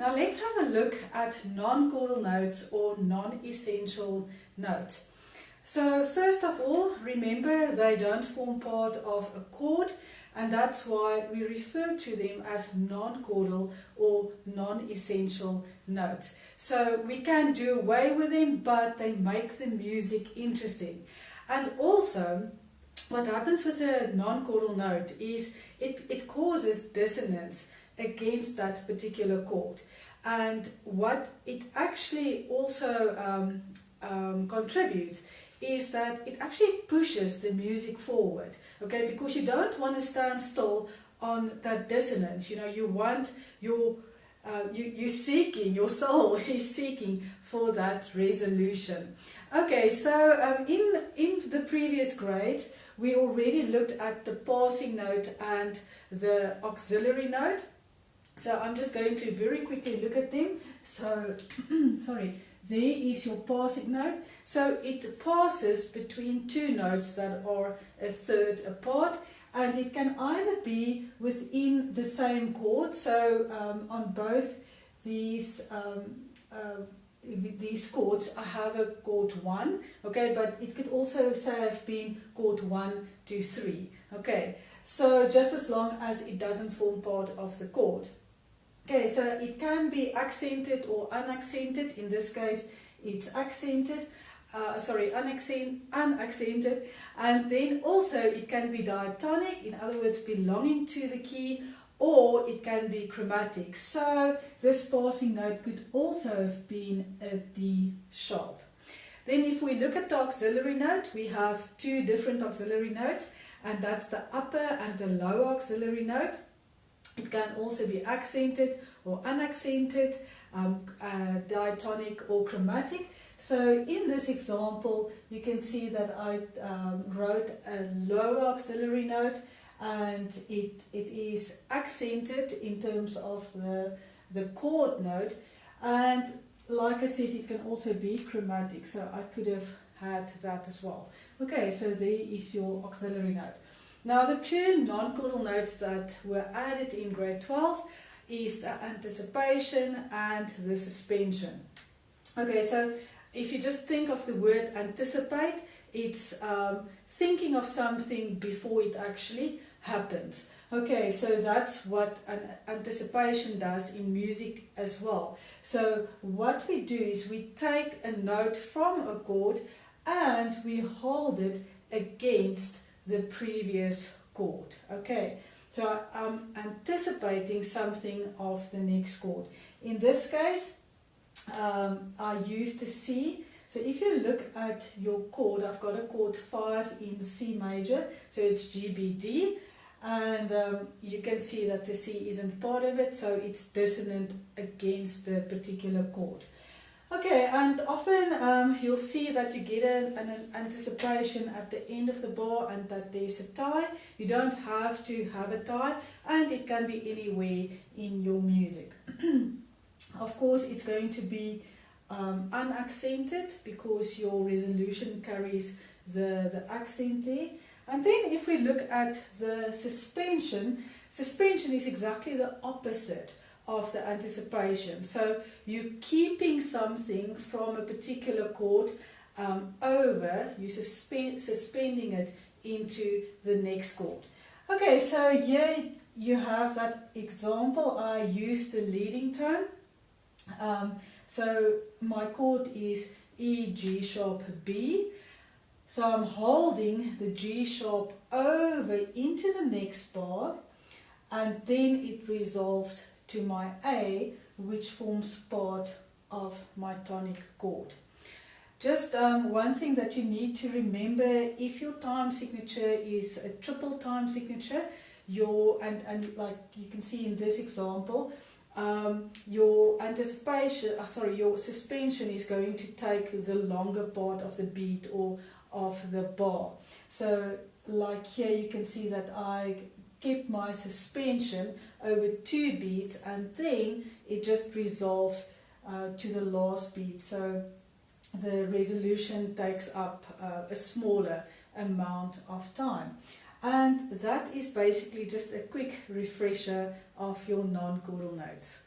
Now let's have a look at non-chordal notes or non-essential notes. So first of all, remember they don't form part of a chord, and that's why we refer to them as non-chordal or non-essential notes. So we can do away with them, but they make the music interesting. And also, what happens with a non-chordal note is it causes dissonance against that particular chord. And what it actually also contributes is that it actually pushes the music forward, okay, because you don't want to stand still on that dissonance. You know, you want your you're seeking, your soul is seeking for that resolution. Okay, so in the previous grades we already looked at the passing note and the auxiliary note, so I'm just going to very quickly look at them. So sorry, there is your passing note. So it passes between two notes that are a third apart, and it can either be within the same chord. So on both these chords I have a chord 1, okay, but it could also say have been chord 1, 2, 3, okay, so just as long as it doesn't form part of the chord. Okay, so it can be accented or unaccented. In this case it's accented, unaccented, and then also it can be diatonic, in other words belonging to the key, or it can be chromatic. So this passing note could also have been a D sharp. Then if we look at the auxiliary note, we have two different auxiliary notes, and that's the upper and the lower auxiliary note. It can also be accented or unaccented, diatonic or chromatic. So in this example you can see that I wrote a lower auxiliary note, and it is accented in terms of the chord note, and like I said, it can also be chromatic, so I could have had that as well. Okay, so there is your auxiliary note. Now the two non-chordal notes that were added in grade 12 is the anticipation and the suspension. Okay, so if you just think of the word anticipate, it's thinking of something before it actually happens. Okay, so that's what an anticipation does in music as well. So what we do is we take a note from a chord and we hold it against the previous chord. Okay, so I'm anticipating something of the next chord. In this case, I used the C. So if you look at your chord, I've got a chord 5 in C major, so it's G, B, D, and you can see that the C isn't part of it, so it's dissonant against the particular chord. Okay, and often you'll see that you get an anticipation at the end of the bar and that there's a tie. You don't have to have a tie, and it can be anywhere in your music. Of course, it's going to be unaccented because your resolution carries the accent there. And then if we look at the suspension, suspension is exactly the opposite of the anticipation. So you're keeping something from a particular chord over, you're suspending it into the next chord. Okay, so here you have that example. I use the leading tone. So my chord is E, G sharp, B. So I'm holding the G sharp over into the next bar, and then it resolves to my A, which forms part of my tonic chord. Just one thing that you need to remember, if your time signature is a triple time signature, and like you can see in this example, your your suspension is going to take the longer part of the beat or of the bar. So like here you can see that I kept my suspension over 2 beats, and then it just resolves to the last beat. So the resolution takes up a smaller amount of time. And that is basically just a quick refresher of your non-chordal notes.